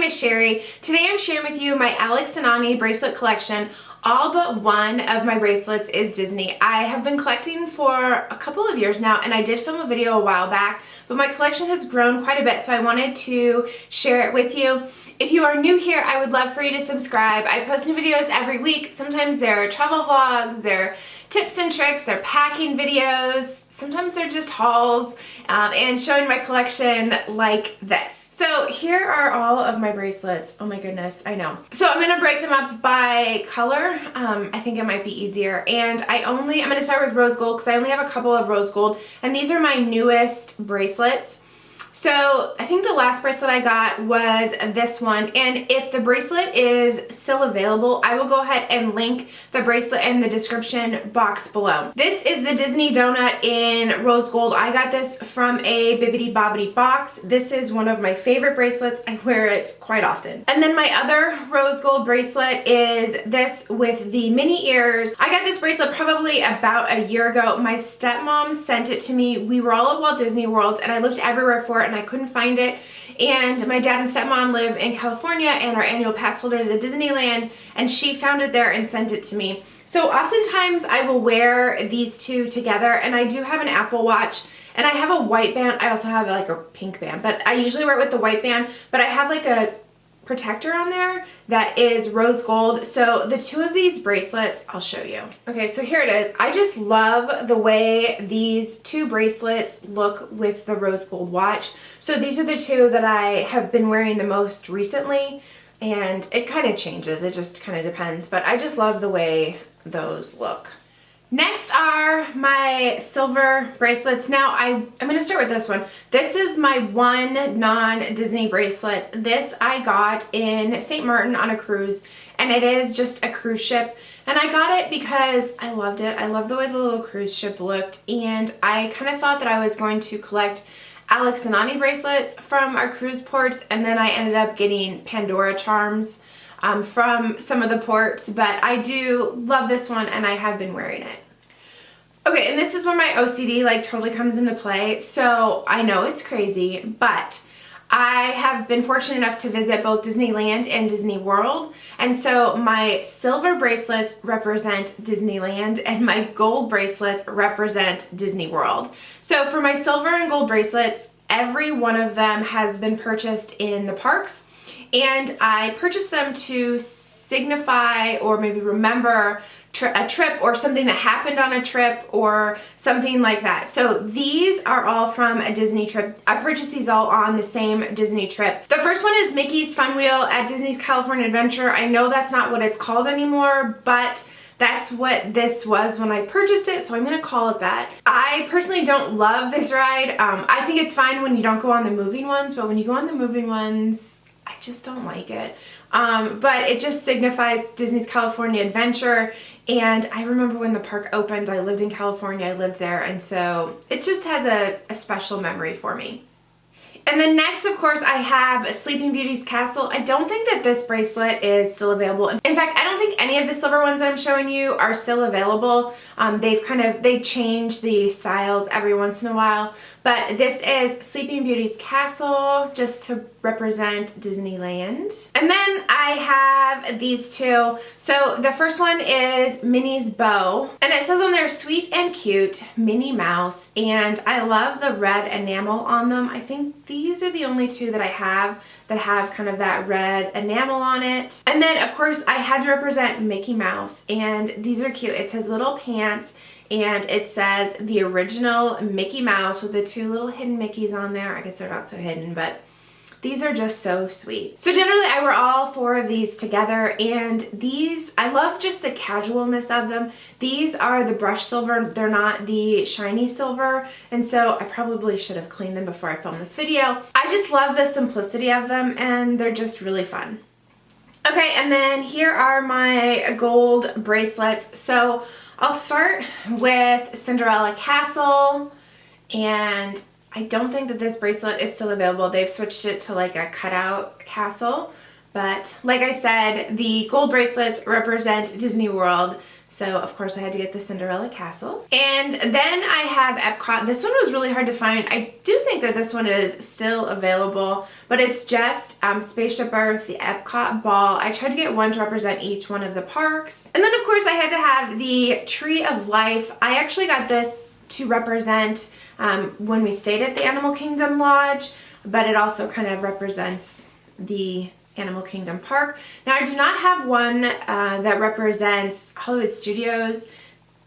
is Cheri. Today I'm sharing with you my Alex and Ani bracelet collection. All but one of my bracelets is Disney. I have been collecting for a couple of years now, and I did film a video a while back, but my collection has grown quite a bit, so I wanted to share it with you. If you are new here, I would love for you to subscribe. I post new videos every week. Sometimes they're travel vlogs, they're tips and tricks, they're packing videos, sometimes they're just hauls, and showing my collection like this. So here are all of my bracelets. Oh my goodness, I know. So I'm gonna break them up by color. I think it might be easier. And I'm gonna start with rose gold because I only have a couple of rose gold, and these are my newest bracelets. So I think the last bracelet I got was this one, and if the bracelet is still available, I will go ahead and link the bracelet in the description box below. This is the Disney donut in rose gold. I got this from a Bibbidi Bobbidi box. This is one of my favorite bracelets. I wear it quite often. And then my other rose gold bracelet is this with the mini ears. I got this bracelet probably about a year ago. My stepmom sent it to me. We were all at Walt Disney World, and I looked everywhere for it, and I couldn't find it. And my dad and stepmom live in California and are annual pass holders at Disneyland, and she found it there and sent it to me. So oftentimes I will wear these two together, and I do have an Apple Watch, and I have a white band. I also have like a pink band, but I usually wear it with the white band, but I have like a protector on there that is rose gold. So the two of these bracelets, I'll show you. Okay, so here it is. I just love the way these two bracelets look with the rose gold watch. So these are the two that I have been wearing the most recently, and it kind of changes. It just kind of depends, but I just love the way those look. Next are my silver bracelets. Now I'm going to start with this one. This is my one non-Disney bracelet. This I got in St. Martin on a cruise, and it is just a cruise ship. And I got it because I loved it. I love the way the little cruise ship looked, and I kind of thought that I was going to collect Alex and Ani bracelets from our cruise ports, and then I ended up getting Pandora charms from some of the ports, but I do love this one, and I have been wearing it. Okay, and this is where my OCD like totally comes into play. So I know it's crazy, but I have been fortunate enough to visit both Disneyland and Disney World, and so my silver bracelets represent Disneyland and my gold bracelets represent Disney World. So for my silver and gold bracelets, every one of them has been purchased in the parks, and I purchased them to signify or maybe remember a trip or something that happened on a trip or something like that. So these are all from a Disney trip. I purchased these all on the same Disney trip. The first one is Mickey's Fun Wheel at Disney's California Adventure. I know that's not what it's called anymore, but that's what this was when I purchased it, so I'm gonna call it that. I personally don't love this ride. I think it's fine when you don't go on the moving ones, but when you go on the moving ones, I just don't like it. But it just signifies Disney's California Adventure, and I remember when the park opened, I lived in California, I lived there, and so it just has a special memory for me. And then next, of course, I have Sleeping Beauty's Castle. I don't think that this bracelet is still available. In fact, I don't think any of the silver ones that I'm showing you are still available. They change the styles every once in a while. But this is Sleeping Beauty's Castle, just to represent Disneyland. And then I have these two. So the first one is Minnie's Bow, and it says on there, sweet and cute, Minnie Mouse, and I love the red enamel on them. I think these are the only two that I have that have kind of that red enamel on it. And then, of course, I had to represent Mickey Mouse, and these are cute. It says little pants, and it says the original Mickey Mouse with the two little hidden Mickeys on there. I guess they're not so hidden, but these are just so sweet. So generally I wear all four of these together, and these, I love just the casualness of them. These are the brushed silver, they're not the shiny silver, and so I probably should have cleaned them before I filmed this video. I just love the simplicity of them, and they're just really fun. Okay, and then here are my gold bracelets. So I'll start with Cinderella Castle, and I don't think that this bracelet is still available. They've switched it to like a cutout castle, but like I said, the gold bracelets represent Disney World. So of course I had to get the Cinderella castle. And then I have Epcot. This one was really hard to find. I do think that this one is still available, but it's just Spaceship Earth, the Epcot ball. I tried to get one to represent each one of the parks. And then of course I had to have the Tree of Life. I actually got this to represent when we stayed at the Animal Kingdom Lodge, but it also kind of represents the Animal Kingdom Park. Now I do not have one that represents Hollywood Studios.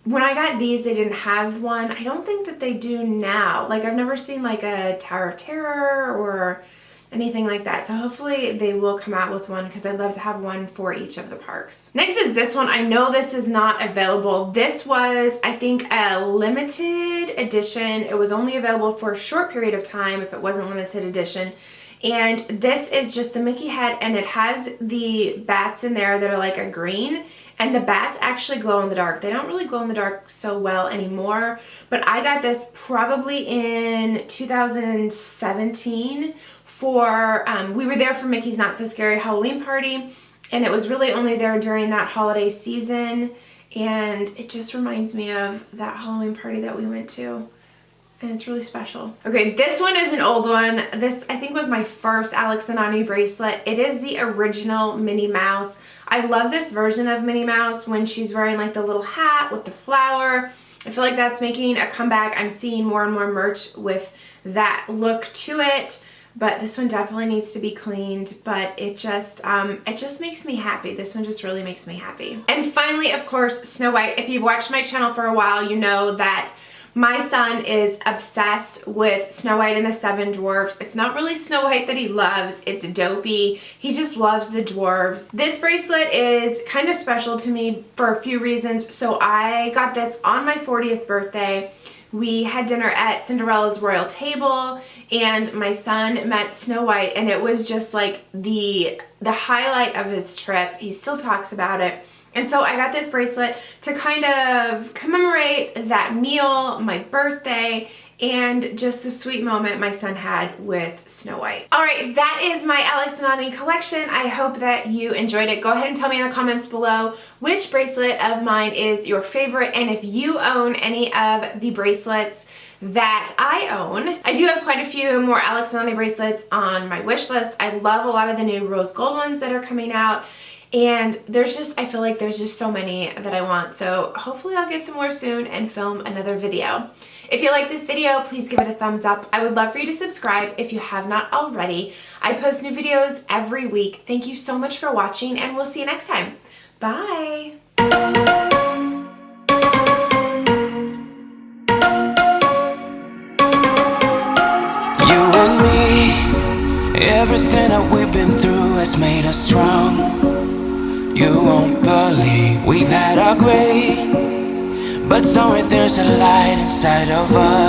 When I got these, they didn't have one. I don't think that they do now. Like, I've never seen like a Tower of Terror or anything like that. So hopefully they will come out with one, because I'd love to have one for each of the parks. Next is this one. I know this is not available. This was, I think, a limited edition. It was only available for a short period of time if it wasn't limited edition. And this is just the Mickey head, and it has the bats in there that are like a green, and the bats actually glow in the dark. They don't really glow in the dark so well anymore, but I got this probably in 2017 for, we were there for Mickey's Not So Scary Halloween party, and it was really only there during that holiday season, and it just reminds me of that Halloween party that we went to. And it's really special. Okay, this one is an old one. This, I think, was my first Alex and Ani bracelet. It is the original Minnie Mouse. I love this version of Minnie Mouse when she's wearing like the little hat with the flower. I feel like that's making a comeback. I'm seeing more and more merch with that look to it. But this one definitely needs to be cleaned, but it just makes me happy. This one just really makes me happy. And finally, of course, Snow White. If you've watched my channel for a while, you know that my son is obsessed with Snow White and the Seven Dwarfs. It's not really Snow White that he loves, it's Dopey. He just loves the dwarves. This bracelet is kind of special to me for a few reasons. So I got this on my 40th birthday. We had dinner at Cinderella's royal table, and my son met Snow White, and it was just like the highlight of his trip. He still talks about it. And so I got this bracelet to kind of commemorate that meal, my birthday, and just the sweet moment my son had with Snow White. Alright, that is my Alex and Ani collection. I hope that you enjoyed it. Go ahead and tell me in the comments below which bracelet of mine is your favorite, and if you own any of the bracelets that I own. I do have quite a few more Alex and Ani bracelets on my wish list. I love a lot of the new rose gold ones that are coming out. And there's just, I feel like there's just so many that I want. So hopefully I'll get some more soon and film another video. If you like this video, please give it a thumbs up. I would love for you to subscribe if you have not already. I post new videos every week. Thank you so much for watching, and we'll see you next time. Bye. You and me, everything that we've been through has made us strong. You won't believe we've had our gray, but somewhere there's a light inside of us.